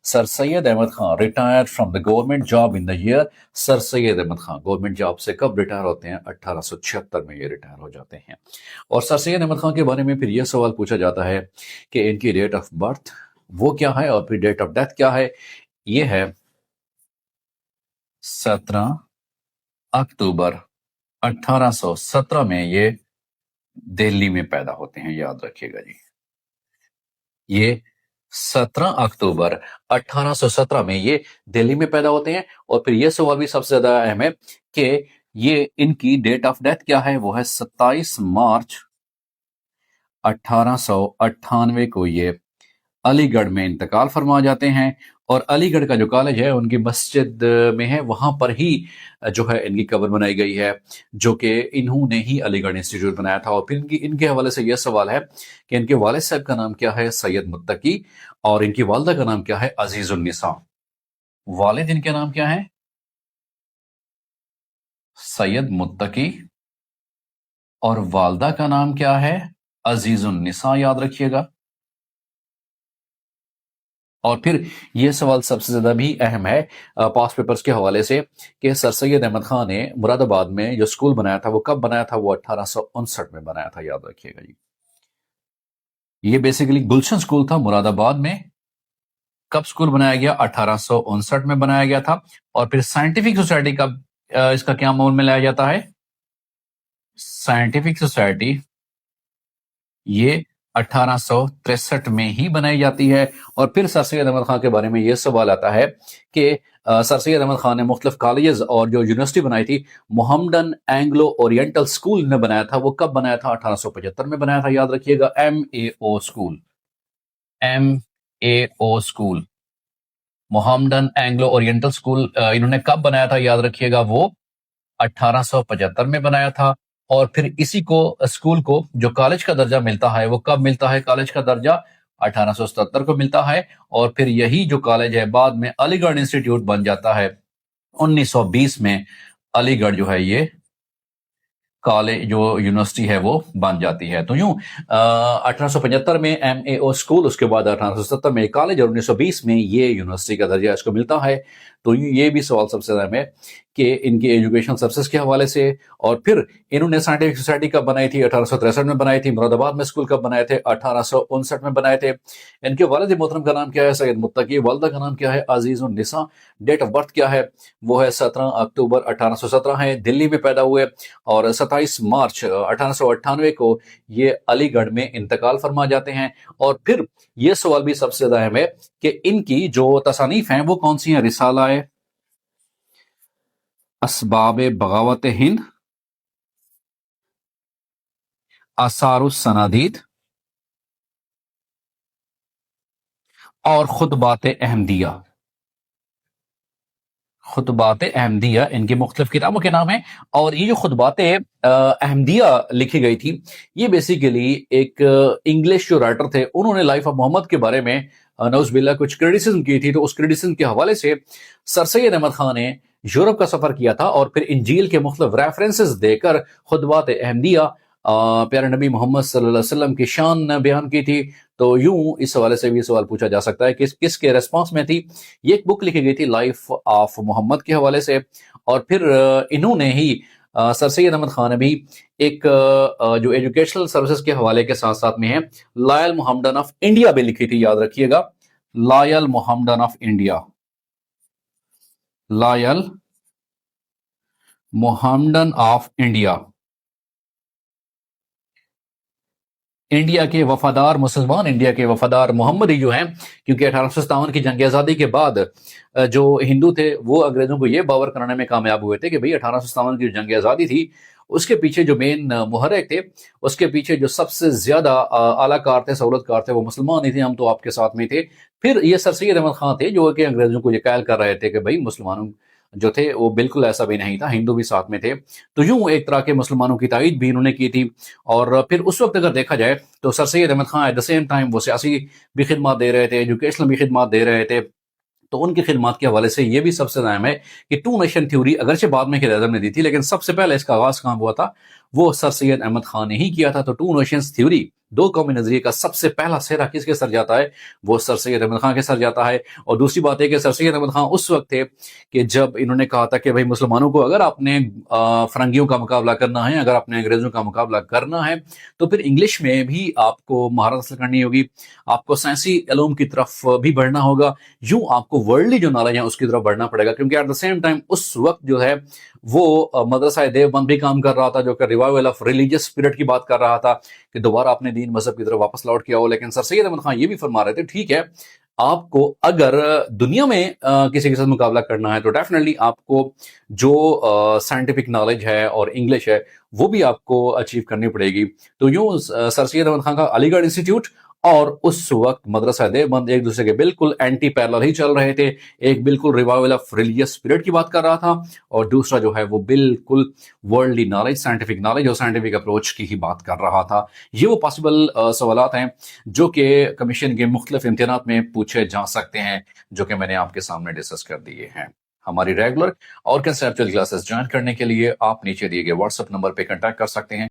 Sir Syed Ahmad Khan retired from the government job in the year. Sir Syed Ahmad Khan government job سے کب retire ہوتے ہیں؟ 1876 میں یہ ریٹائر ہو جاتے ہیں. اور سر سید احمد خان کے بارے میں پھر یہ سوال پوچھا جاتا ہے کہ ان کی ڈیٹ آف برتھ وہ کیا ہے اور پھر ڈیٹ آف ڈیتھ کیا ہے. یہ ہے 17 اکتوبر 1817 میں یہ دہلی میں پیدا ہوتے ہیں. یاد رکھیے گا جی، یہ 17 اکتوبر 1817 میں یہ دہلی میں پیدا ہوتے ہیں. اور پھر یہ سوال بھی سب سے زیادہ اہم ہے کہ یہ ان کی ڈیٹ آف ڈیتھ کیا ہے. وہ ہے 27 مارچ 1898 کو یہ علی گڑھ میں انتقال فرما جاتے ہیں. اور علی گڑھ کا جو کالج ہے ان کی مسجد میں ہے، وہاں پر ہی جو ہے ان کی قبر بنائی گئی ہے، جو کہ انہوں نے ہی علی گڑھ انسٹیٹیوٹ بنایا تھا. اور پھر ان کے حوالے سے یہ سوال ہے کہ ان کے والد صاحب کا نام کیا ہے؟ سید متقی. اور ان کی والدہ کا نام کیا ہے؟ عزیز النساء. والد ان کے نام کیا ہے؟ سید متقی. اور والدہ کا نام کیا ہے؟ عزیز النساء. یاد رکھیے گا. اور پھر یہ سوال سب سے زیادہ بھی اہم ہے پاس پیپرز کے حوالے سے کہ سر سید احمد خان نے مراد آباد میں جو اسکول بنایا تھا وہ کب بنایا تھا؟ وہ 1859 میں بنایا تھا. یاد رکھیے گا جی. یہ بیسیکلی گلشن اسکول تھا مراد آباد میں. کب اسکول بنایا گیا؟ 1859 میں بنایا گیا تھا. اور پھر سائنٹیفک سوسائٹی کا اس کا کیا معمول میں لایا جاتا ہے؟ سائنٹیفک سوسائٹی یہ 1863 میں ہی بنائی جاتی ہے. اور پھر سر سید احمد خان کے بارے میں یہ سوال آتا ہے کہ سر سید احمد خان نے مختلف کالجز اور جو یونیورسٹی بنائی تھی، محمدن اینگلو اورینٹل اسکول نے بنایا تھا. وہ کب بنایا تھا؟ 1875 میں بنایا تھا. یاد رکھیے گا. MAO school, MAO school, Mohammedan Anglo oriental school انہوں نے کب بنایا تھا؟ یاد رکھیے گا. وہ 1875 میں بنایا تھا. اور پھر اسی کو اسکول کو جو کالج کا درجہ ملتا ہے وہ کب ملتا ہے؟ کالج کا درجہ 1877 کو ملتا ہے. اور پھر یہی جو کالج ہے بعد میں علی گڑھ انسٹیٹیوٹ بن جاتا ہے 1920 میں. علی گڑھ جو ہے یہ کالج جو یونیورسٹی ہے وہ بن جاتی ہے. تو یوں 1875 میں MAO اسکول، اس کے بعد 1870 میں کالج، اور 1920 میں یہ یونیورسٹی کا درجہ اس کو ملتا ہے. تو یہ بھی سوال سب سے اہم ہے کہ ان کی ایجوکیشن سکسیس کے حوالے سے. اور پھر انہوں نے سائنٹیفک سوسائٹی کب بنائی تھی؟ 1863 میں بنائی تھی. مراد آباد میں اسکول کب بنائے تھے؟ 1859 میں بنائے تھے. ان کے والد محترم کا نام کیا ہے؟ سید متقی. والدہ کا نام کیا ہے؟ عزیز النساء. ڈیٹ آف برتھ کیا ہے؟ وہ ہے 17 اکتوبر 1817 ہے. دلی میں پیدا ہوئے اور 27 مارچ 1898 کو یہ علی گڑھ میں انتقال فرما جاتے ہیں. اور پھر یہ سوال بھی سب سے زیادہ اہم ہے کہ ان کی جو تصانیف ہیں وہ کون سی ہیں؟ رسالہ اسباب بغاوت ہند، آثار السنادید اور خطبات احمدیہ. خطبات احمدیہ ان کی مختلف کتابوں کے نام ہیں. اور یہ جو خطبات احمدیہ لکھی گئی تھی یہ بیسیکلی ایک انگلش جو رائٹر تھے انہوں نے لائف آف محمد کے بارے میں نعوذ باللہ کچھ کریٹیسزم کی تھی. تو اس کریٹیسزم کے حوالے سے سر سید احمد خان نے یورپ کا سفر کیا تھا اور پھر انجیل کے مختلف ریفرنسز دے کر خطبات احمدیہ پیارے نبی محمد صلی اللہ علیہ وسلم کی شان بیان کی تھی. تو یوں اس حوالے سے بھی سوال پوچھا جا سکتا ہے کہ کس کے ریسپانس میں تھی. یہ ایک بک لکھی گئی تھی لائف آف محمد کے حوالے سے. اور پھر انہوں نے ہی سر سید احمد خان نے بھی ایک جو ایجوکیشنل سروسز کے حوالے کے ساتھ ساتھ میں ہے لائل محمدن آف انڈیا بھی لکھی تھی. یاد رکھیے گا. Loyal Mohammedans of India, loyal Mohammedans of India. India کے وفادار مسلمان، انڈیا کے وفادار محمدی جو ہیں، کیونکہ 1857 کی جنگ آزادی کے بعد جو ہندو تھے وہ انگریزوں کو یہ باور کرانے میں کامیاب ہوئے تھے کہ بھئی 1857 کی جنگ آزادی تھی اس کے پیچھے جو مین محرک تھے، اس کے پیچھے جو سب سے زیادہ اعلیٰ کار تھے، سہولت کار تھے، وہ مسلمان ہی تھے. ہم تو آپ کے ساتھ میں تھے. پھر یہ سر سید احمد خان تھے جو کہ انگریزوں کو یہ قائل کر رہے تھے کہ بھئی مسلمانوں جو تھے وہ بالکل ایسا بھی نہیں تھا، ہندو بھی ساتھ میں تھے. تو یوں ایک طرح کے مسلمانوں کی تائید بھی انہوں نے کی تھی. اور پھر اس وقت اگر دیکھا جائے تو sir Syed Ahmad Khan at the same time وہ سیاسی بھی خدمات دے رہے تھے، ایجوکیشنل بھی خدمات دے رہے تھے. تو ان کی خدمات کے حوالے سے یہ بھی سب سے اہم ہے کہ ٹو نیشن تھیوری اگرچہ بعد میں قائد اعظم نے دی تھی لیکن سب سے پہلے اس کا آغاز کام ہوا تھا وہ سر سید احمد خان نے ہی کیا تھا. تو ٹو نیشنز تھیوری دو قومی نظریے کا سب سے پہلا سہرا کس کے سر جاتا ہے؟ وہ سر سید احمد خان کے سر جاتا ہے. اور دوسری بات ہے کہ سر سید احمد خان اس وقت تھے کہ جب انہوں نے کہا تھا کہ بھائی مسلمانوں کو اگر آپ نے فرنگیوں کا مقابلہ کرنا ہے, اگر آپ نے انگریزوں کا مقابلہ کرنا ہے, تو پھر انگلش میں بھی آپ کو مہارت حاصل کرنی ہوگی, آپ کو سائنسی علوم کی طرف بھی بڑھنا ہوگا, یوں آپ کو ورلڈلی جو نالج ہے اس کی طرف بڑھنا پڑے گا. کیونکہ ایٹ دا سیم ٹائم اس وقت جو ہے وہ مدرسہ دیوبند بھی کام کر رہا تھا, جو کہ ریوائول آف ریلیجیس اسپرٹ کی بات کر رہا تھا کہ دوبارہ اپنے دین مذہب کی طرف واپس لوٹ کیا ہو. لیکن سر سید احمد خان یہ بھی فرما رہے تھے ٹھیک ہے, آپ کو اگر دنیا میں کسی کے ساتھ مقابلہ کرنا ہے تو ڈیفینیٹلی آپ کو جو سائنٹیفک نالج ہے اور انگلش ہے وہ بھی آپ کو اچیو کرنی پڑے گی. تو یوں سر سید احمد خان کا علی گڑھ انسٹیٹیوٹ اور اس وقت مدرسہ دیوبند ایک دوسرے کے بالکل اینٹی پیرلل ہی چل رہے تھے. ایک بالکل ریوائول آف ریلیجیس اسپرٹ کی بات کر رہا تھا, اور دوسرا جو ہے وہ بالکل ورلڈلی نالج, سائنٹیفک نالج اور سائنٹیفک اپروچ کی ہی بات کر رہا تھا. یہ وہ پاسبل سوالات ہیں جو کہ کمیشن کے مختلف امتحانات میں پوچھے جا سکتے ہیں, جو کہ میں نے آپ کے سامنے ڈسکس کر دیے ہیں. ہماری ریگولر اور کنسیپچل کلاسز جوائن کرنے کے لیے آپ نیچے دیے گئے واٹس ایپ نمبر پہ کنٹیکٹ کر سکتے ہیں.